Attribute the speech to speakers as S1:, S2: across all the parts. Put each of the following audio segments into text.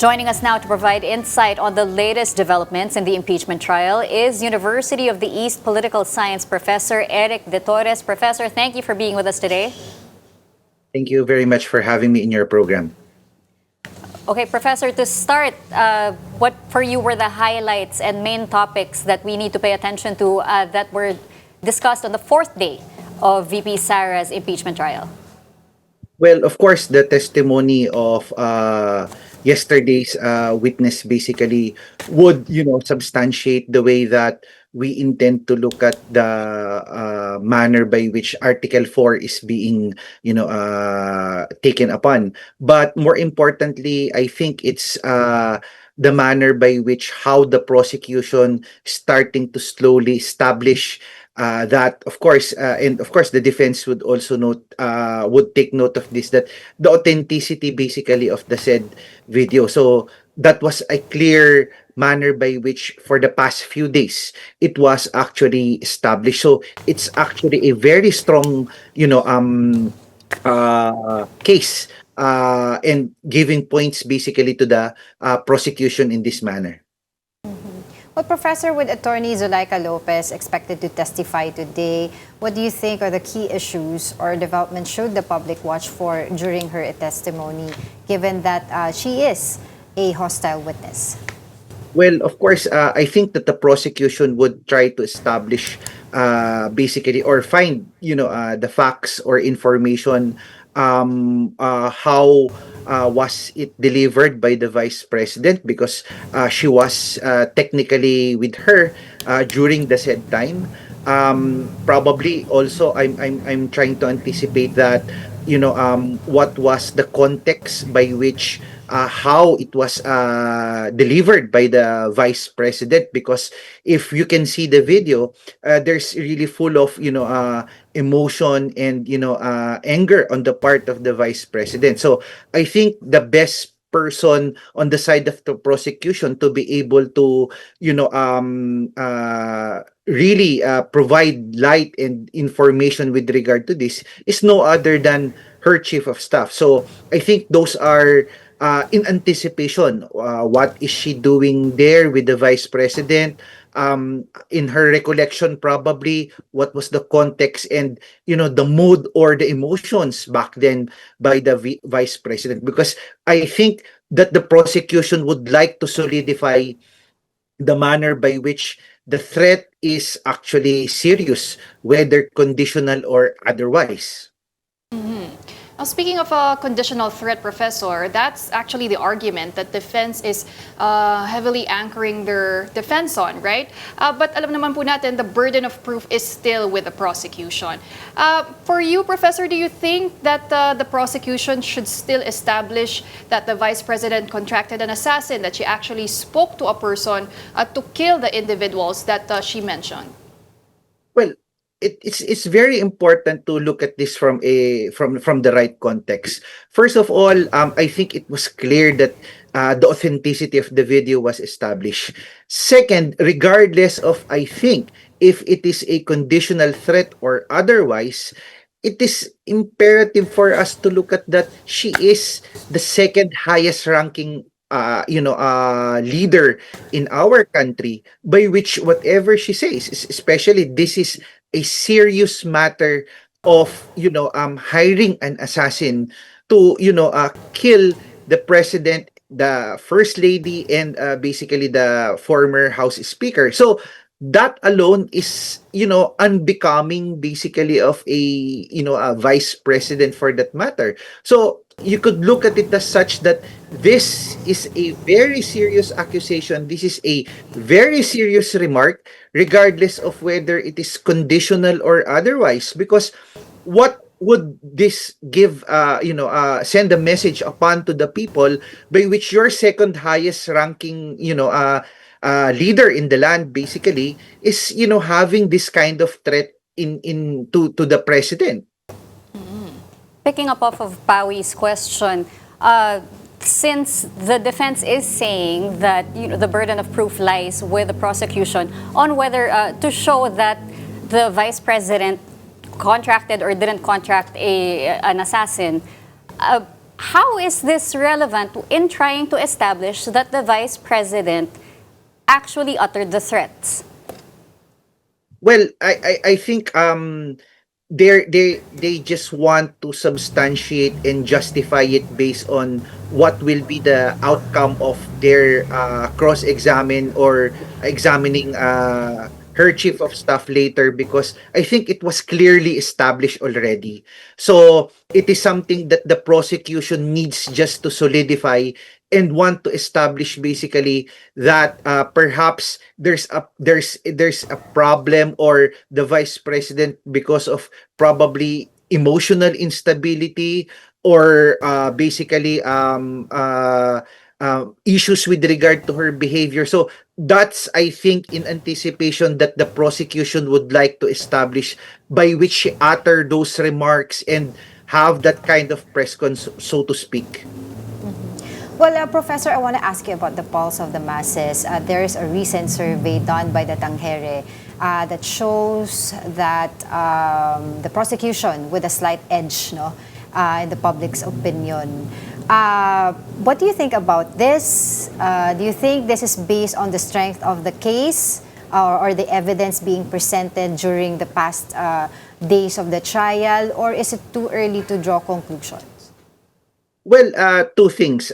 S1: Joining us now to provide insight on the latest developments in the impeachment trial is University of the East Political Science Professor Eric De Torres. Professor, thank you for being with us today.
S2: Thank you very much for having me in your program.
S1: Okay, Professor, to start, what for you were the highlights and main topics that we need to pay attention to that were discussed on the fourth day of VP Sara's impeachment trial?
S2: Well, of course, the testimony of yesterday's witness basically would, substantiate the way that we intend to look at the manner by which Article 4 is being, taken upon. But more importantly, I think it's the manner by which how the prosecution starting to slowly establish that of course and of course the defense would also would take note of this, that the authenticity basically of the said video. So that was a clear manner by which for the past few days it was actually established. So it's actually a very strong case and giving points basically to the prosecution in this manner.
S3: Well, Professor, with Attorney Zulaika Lopez expected to testify today, what do you think are the key issues or developments should the public watch for during her testimony, given that she is a hostile witness?
S2: Well, of course, I think that the prosecution would try to establish basically or find, the facts or information, how was it delivered by the vice president, because she was technically with her during the said time. Probably also I'm trying to anticipate that what was the context by which how it was delivered by the vice president, because if you can see the video, there's really full of emotion and anger on the part of the vice president. So I think the best person on the side of the prosecution to be able to really provide light and information with regard to this is no other than her chief of staff. So I think those are in anticipation. What is she doing there with the vice president? In her recollection, probably what was the context and the mood or the emotions back then by the vice president, because I think that the prosecution would like to solidify the manner by which the threat is actually serious, whether conditional or otherwise.
S4: Now, speaking of a conditional threat, Professor, that's actually the argument that defense is heavily anchoring their defense on, right? But alam naman po natin, the burden of proof is still with the prosecution. For you, Professor, do you think that the prosecution should still establish that the Vice President contracted an assassin, that she actually spoke to a person to kill the individuals that she mentioned?
S2: Well, it's very important to look at this from the right context. First of all, I think it was clear that the authenticity of the video was established. Second, regardless of, I think, if it is a conditional threat or otherwise, it is imperative for us to look at that she is the second highest ranking leader in our country, by which whatever she says, especially this is a serious matter of hiring an assassin to kill the president, the first lady, and basically the former house speaker. So that alone is unbecoming basically of a vice president for that matter. So you could look at it as such that this is a very serious accusation. This is a very serious remark, regardless of whether it is conditional or otherwise. Because what would this give, send a message upon to the people by which your second highest ranking, leader in the land basically is, having this kind of threat to the president.
S1: Picking up off of Pawi's question, since the defense is saying that the burden of proof lies with the prosecution on whether to show that the vice president contracted or didn't contract an assassin, how is this relevant in trying to establish that the Vice President actually uttered the threats?
S2: Well, I think they just want to substantiate and justify it based on what will be the outcome of their cross-examine or examining her chief of staff later, because I think it was clearly established already. So it is something that the prosecution needs just to solidify and want to establish basically that perhaps there's a problem, or the vice president, because of probably emotional instability, or basically issues with regard to her behavior. So that's, I think, in anticipation that the prosecution would like to establish by which she utter those remarks and have that kind of press con, so to speak.
S3: Well, Professor, I want to ask you about the pulse of the masses. There is a recent survey done by the Tangere that shows that the prosecution with a slight edge, no, in the public's opinion. What do you think about this? Do you think this is based on the strength of the case, or the evidence being presented during the past days of the trial, or is it too early to draw conclusions?
S2: Well, two things.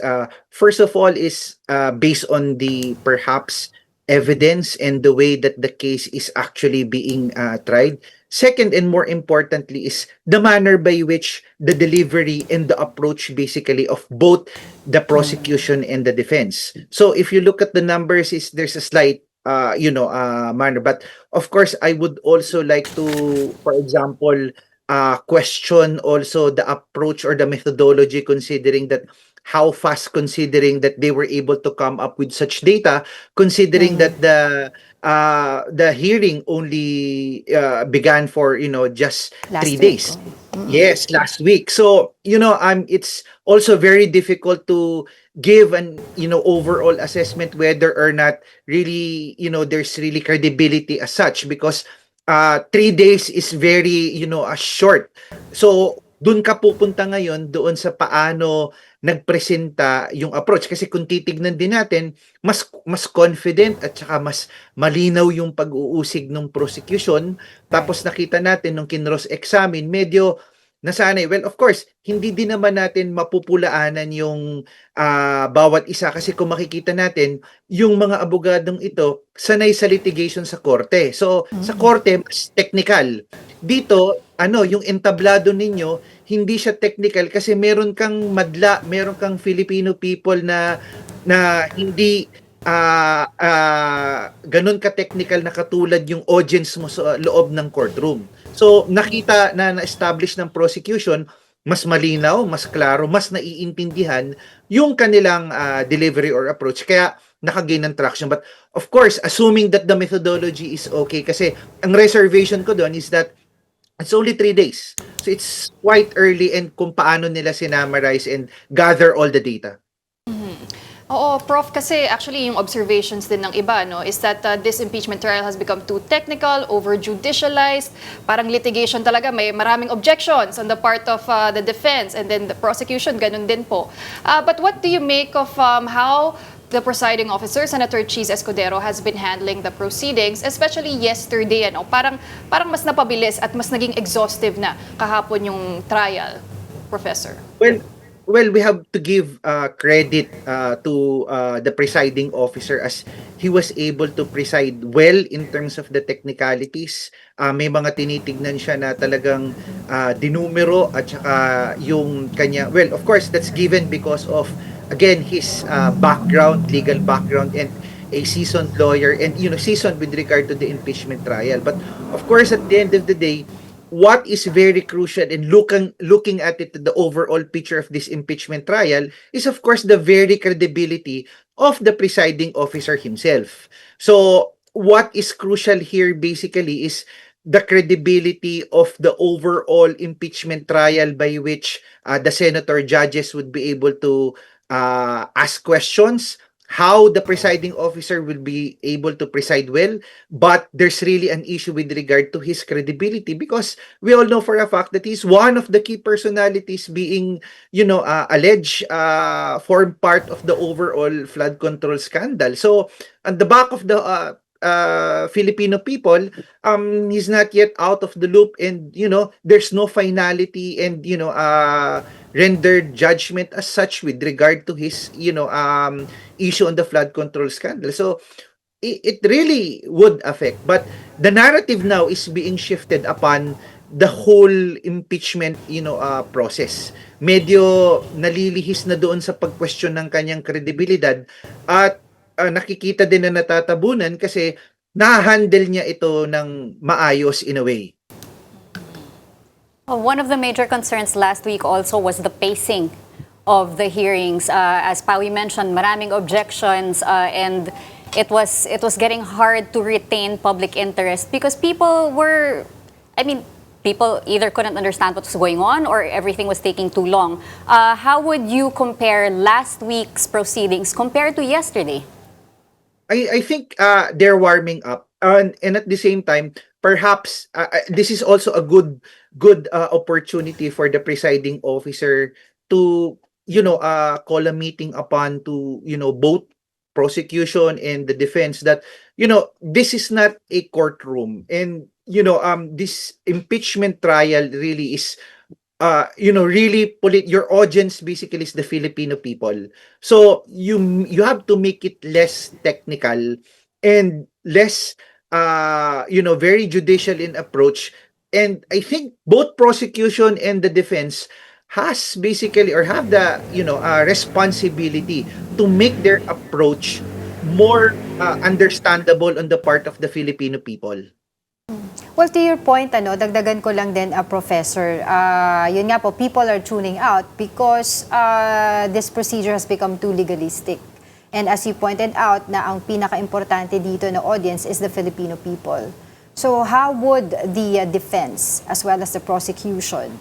S2: First of all is based on the perhaps evidence and the way that the case is actually being tried. Second, and more importantly, is the manner by which the delivery and the approach basically of both the prosecution and the defense. So if you look at the numbers, is there's a slight manner. But of course, I would also like to, for example, question also the approach or the methodology, considering that how fast, considering that they were able to come up with such data, considering that the hearing only began for just
S3: Last
S2: 3
S3: week,
S2: days.
S3: oh.
S2: Yes, last week. So it's also very difficult to give an overall assessment whether or not really there's really credibility as such, because 3 days is very short. So doon ka pupunta ngayon doon sa paano nagpresenta yung approach, kasi kung titignan din natin, mas confident at saka mas malinaw yung pag-uusig ng prosecution. Tapos nakita natin nung kinross examine, medyo nasanay. Well, of course, hindi din naman natin mapupulaanan yung bawat isa, kasi kung makikita natin, yung mga abogadong ito sanay sa litigation sa korte. So, sa korte, mas technical. Dito, yung entablado ninyo, hindi siya technical kasi meron kang madla, meron kang Filipino people na hindi ganun ka-technical na katulad yung audience mo sa loob ng courtroom. So, nakita na-establish ng prosecution, mas malinaw, mas klaro, mas naiintindihan yung kanilang delivery or approach. Kaya, nakagain ng traction. But, of course, assuming that the methodology is okay, kasi ang reservation ko doon is that it's only 3 days. So, it's quite early, and kung paano nila sinamarize and gather all the data.
S4: Oo, Prof, kasi actually yung observations din ng iba, no, is that this impeachment trial has become too technical, over-judicialized, parang litigation talaga, may maraming objections on the part of the defense, and then the prosecution, ganun din po. But what do you make of how the presiding officer, Senator Cheese Escudero, has been handling the proceedings, especially yesterday, parang mas napabilis at mas naging exhaustive na kahapon yung trial, Professor?
S2: Well, we have to give credit to the presiding officer, as he was able to preside well in terms of the technicalities. May mga tinitignan siya na talagang dinumero, at saka yung kanya, well, of course, that's given because of, again, his background, legal background, and a seasoned lawyer, and seasoned with regard to the impeachment trial. But of course, at the end of the day, what is very crucial in looking at it, the overall picture of this impeachment trial, is of course the very credibility of the presiding officer himself. So what is crucial here basically is the credibility of the overall impeachment trial, by which the senator judges would be able to ask questions, how the presiding officer will be able to preside well, but there's really an issue with regard to his credibility, because we all know for a fact that he's one of the key personalities being, alleged form part of the overall flood control scandal. So on the back of the Filipino people, he's not yet out of the loop, and there's no finality and rendered judgment as such with regard to his issue on the flood control scandal. So it really would affect, but the narrative now is being shifted upon the whole impeachment process. Medyo nalilihis na doon sa pag-question ng kanyang kredibilidad, at nakikita din na natatabunan kasi na-handle niya ito ng maayos in a way.
S1: One of the major concerns last week also was the pacing of the hearings. As Pawi mentioned, maraming objections, and it was getting hard to retain public interest because people either couldn't understand what was going on or everything was taking too long. How would you compare last week's proceedings compared to yesterday?
S2: I think they're warming up, and at the same time, perhaps this is also a good opportunity for the presiding officer to call a meeting upon to both prosecution and the defense that this is not a courtroom, and this impeachment trial really is really your audience basically is the Filipino people. So you have to make it less technical and less very judicial in approach. And I think both prosecution and the defense has basically or have the responsibility to make their approach more understandable on the part of the Filipino people.
S3: Well, to your point, dagdagan ko lang din, Professor, yun nga po, people are tuning out because this procedure has become too legalistic. And as you pointed out, na ang pinaka-importante dito na audience is the Filipino people. So how would the defense as well as the prosecution,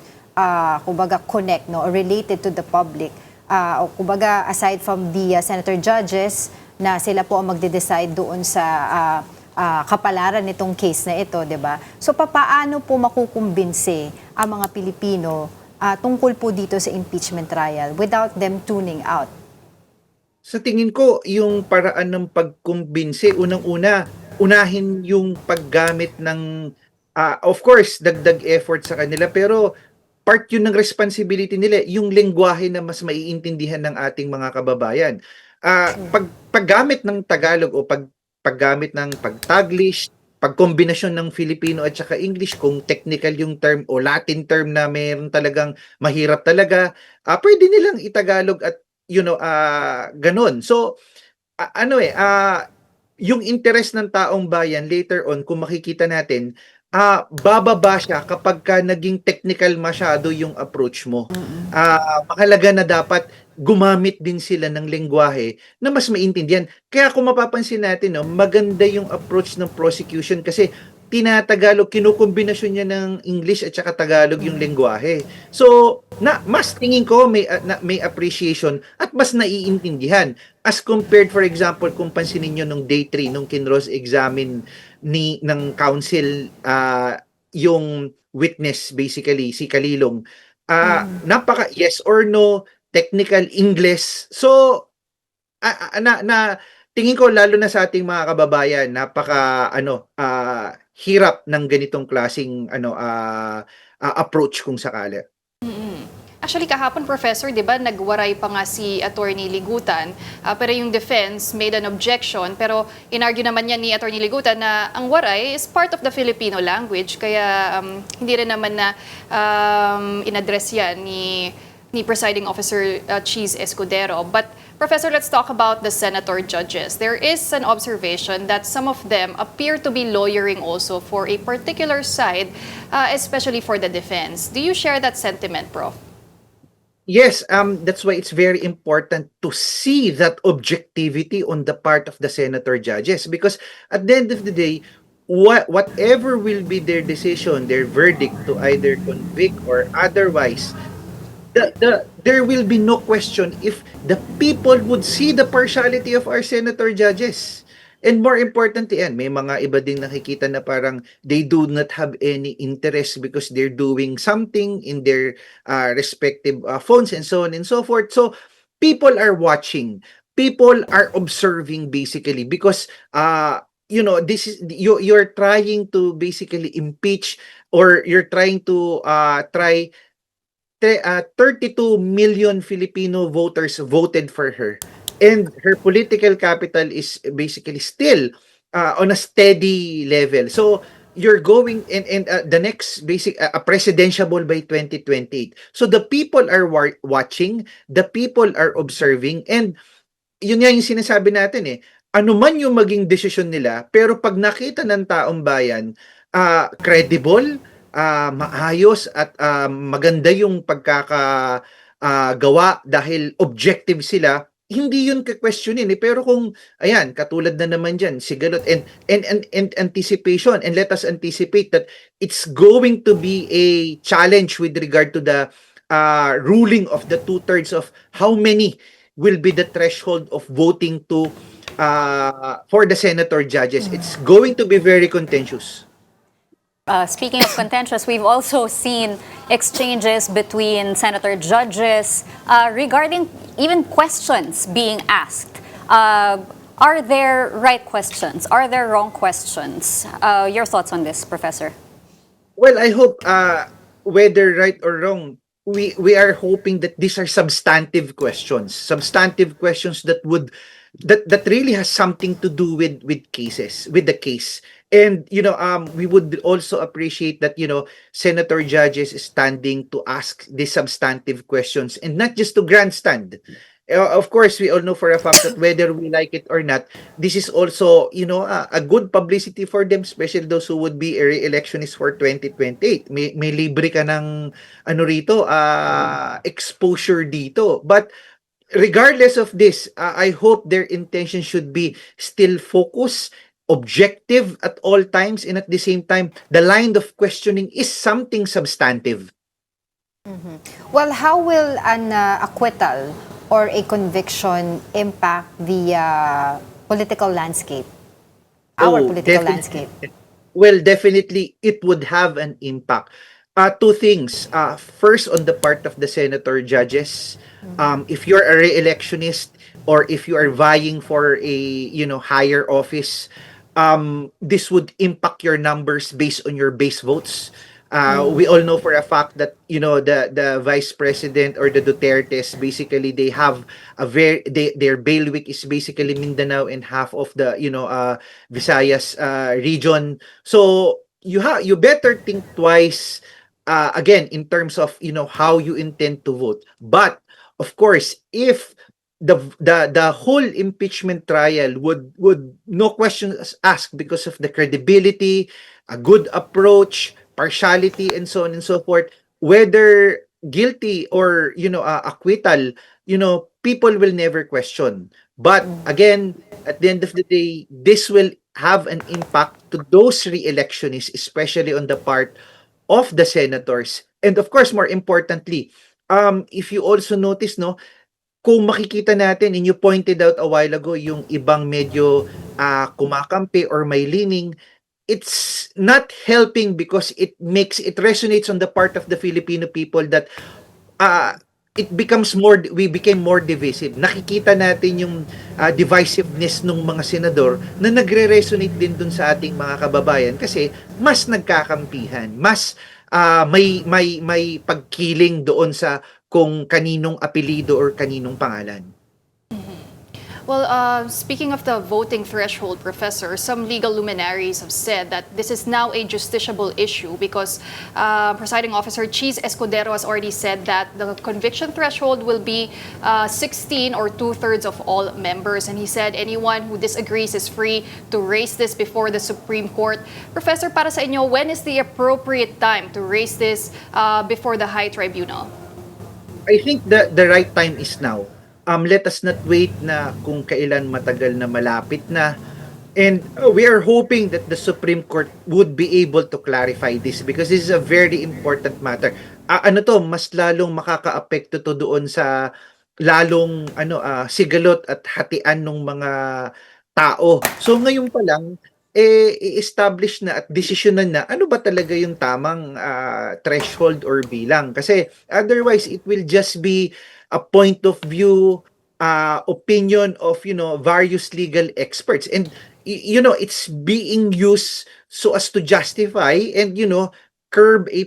S3: kumbaga connect, or related to the public, o kumbaga aside from the senator judges na sila po ang magde-decide doon sa kapalaran nitong case na ito, 'di ba? So papaano po makukumbinse ang mga Pilipino tungkol po dito sa impeachment trial without them tuning out?
S2: Sa tingin ko, yung paraan ng pagkumbinse, unahin yung paggamit ng of course, dagdag effort sa kanila, pero part yun ng responsibility nila, yung lengguwahe na mas maiintindihan ng ating mga kababayan. Paggamit ng Tagalog o paggamit ng pag-Taglish, pagkombinasyon ng Filipino at saka English, kung technical yung term o Latin term na mayroon talagang mahirap talaga, pwede nilang itagalog at ganun. So yung interest ng taong bayan later on, kung makikita natin, bababa siya kapag ka naging technical masyado yung approach mo. Mahalaga na dapat gumamit din sila ng lengguwahe na mas maintindihan. Kaya kung mapapansin natin, maganda yung approach ng prosecution kasi tinatagalog, kinukombinasyon niya ng English at saka Tagalog yung lengguwahe. So, mas tingin ko may appreciation at mas naiintindihan as compared, for example, kung pansinin niyo nung day 3 nung kinross examine ng counsel yung witness, basically si Kalilong, napaka yes or no technical English. So tingin ko lalo na sa ating mga kababayan, napaka hirap ng ganitong klasing approach kung sakali.
S4: Actually, kahapon, Professor, di ba, nagwaray pa nga si Attorney Ligutan, pero yung defense made an objection, pero inargue naman niya ni Attorney Ligutan na ang waray is part of the Filipino language, kaya hindi rin naman na inaddress yan ni Presiding Officer Cheese Escudero. But Professor, let's talk about the senator judges. There is an observation that some of them appear to be lawyering also for a particular side, especially for the defense. Do you share that sentiment, Prof?
S2: Yes, that's why it's very important to see that objectivity on the part of the senator judges, because at the end of the day, whatever will be their decision, their verdict to either convict or otherwise, there will be no question if the people would see the partiality of our senator judges. And more importantly, may mga iba ding nakikita na parang they do not have any interest because they're doing something in their respective phones and so on and so forth. So people are watching, people are observing basically because this is you're trying to basically impeach, or you're trying to 32 million Filipino voters voted for her. And her political capital is basically still on a steady level. So you're going and the next basic a presidential by 2028. So the people are watching, the people are observing, and yun nga yung sinasabi natin ano man yung maging desisyon nila, pero pag nakita ng taong bayan, credible, maayos at maganda yung gawa dahil objective sila, hindi yun ka-questionin pero kung ayan katulad na naman diyan sigalot and anticipation, and let us anticipate that it's going to be a challenge with regard to the ruling of the 2/3 of how many will be the threshold of voting to for the senator judges. It's going to be very contentious.
S1: Speaking of contentious, we've also seen exchanges between senator judges regarding even questions being asked. Are there right questions? Are there wrong questions? Your thoughts on this, Professor?
S2: Well, I hope whether right or wrong, we are hoping that these are substantive questions that would that really has something to do with cases, with the case. And we would also appreciate that senator judges is standing to ask these substantive questions and not just to grandstand. Of course, we all know for a fact that whether we like it or not, this is also a good publicity for them, especially those who would be a re-electionist for 2028. May libre ka ng rito, exposure dito. But regardless of this, I hope their intention should be still focused, objective at all times, and at the same time, the line of questioning is something substantive.
S3: Well, how will an acquittal or a conviction impact the political landscape? Our political landscape.
S2: Well, definitely, it would have an impact. Two things. First, on the part of the senator judges, if you're a re-electionist or if you are vying for a higher office, this would impact your numbers based on your base votes. We all know for a fact that the vice president or the Dutertes, basically they have their bailiwick is basically Mindanao and half of the Visayas region. So you better think twice again in terms of how you intend to vote. But of course, if the whole impeachment trial would no questions asked because of the credibility, a good approach, partiality, and so on and so forth, whether guilty or acquittal, people will never question. But again, at the end of the day, this will have an impact to those re-electionists, especially on the part of the senators. And of course, more importantly, if you also notice, kung makikita natin, and you pointed out a while ago, yung ibang medyo kumakampi or may leaning, it's not helping because it resonates on the part of the Filipino people that we became more divisive. Nakikita natin yung divisiveness ng mga senador na nagre-resonate din dun sa ating mga kababayan kasi mas nagkakampihan, mas may pagkiling doon sa kung kaninong apelido or kaninong pangalan.
S4: Well, speaking of the voting threshold, Professor, some legal luminaries have said that this is now a justiciable issue because Presiding Officer Cheese Escudero has already said that the conviction threshold will be 16 or 2/3 of all members. And he said anyone who disagrees is free to raise this before the Supreme Court. Professor, para sa inyo, when is the appropriate time to raise this before the High Tribunal?
S2: I think the right time is now. Let us not wait na kung kailan matagal na malapit na. And we are hoping that the Supreme Court would be able to clarify this because this is a very important matter. ano 'to, mas lalong makakaapekto 'to doon sa lalong sigalot at hatian ng mga tao. So ngayon pa lang, i-establish na at desisyonan na ano ba talaga yung tamang, threshold or bilang. Kasi otherwise it will just be a point of view, opinion of, various legal experts. And it's being used so as to justify and, create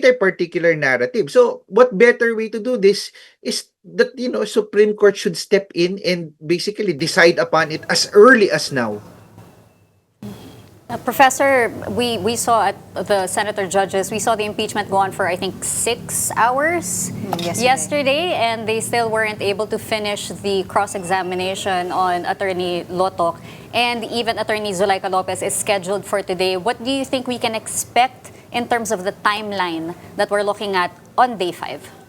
S2: a particular narrative. So what better way to do this is that, Supreme Court should step in and basically decide upon it as early as now.
S1: Professor, we saw at the senator judges, we saw the impeachment go on for, I think, 6 hours yesterday, and they still weren't able to finish the cross-examination on Attorney Lotoc, and even Attorney Zulaika Lopez is scheduled for today. What do you think we can expect in terms of the timeline that we're looking at on day 5?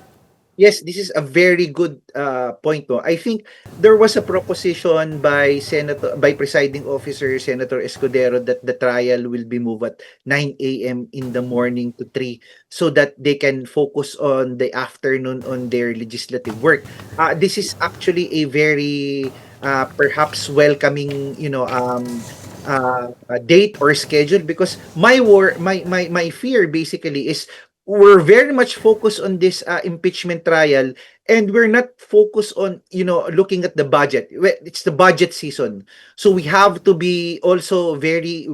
S2: Yes, this is a very good point. No? I think there was a proposition by presiding officer Senator Escudero that the trial will be moved at 9 a.m. in the morning to 3 so that they can focus on the afternoon on their legislative work. This is actually a very perhaps welcoming, date or schedule, because my fear basically is we're very much focused on this impeachment trial, and we're not focused on looking at the budget. It's the budget season, so we have to be also we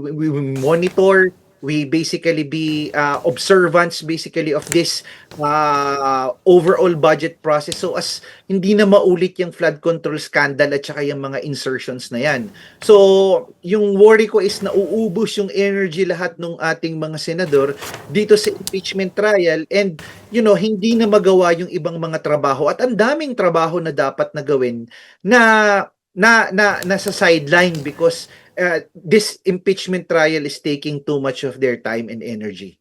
S2: monitor, we basically be observants basically of this overall budget process, so as hindi na maulit yung flood control scandal at saka yung mga insertions na yan. So yung worry ko is nauubos yung energy lahat ng ating mga senador dito sa impeachment trial, and hindi na magawa yung ibang mga trabaho, at ang daming trabaho na dapat na gawin na nasa sideline because this impeachment trial is taking too much of their time and energy.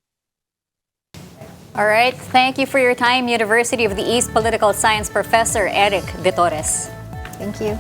S1: All right. Thank you for your time, University of the East Political Science Professor Eric De Torres.
S3: Thank you.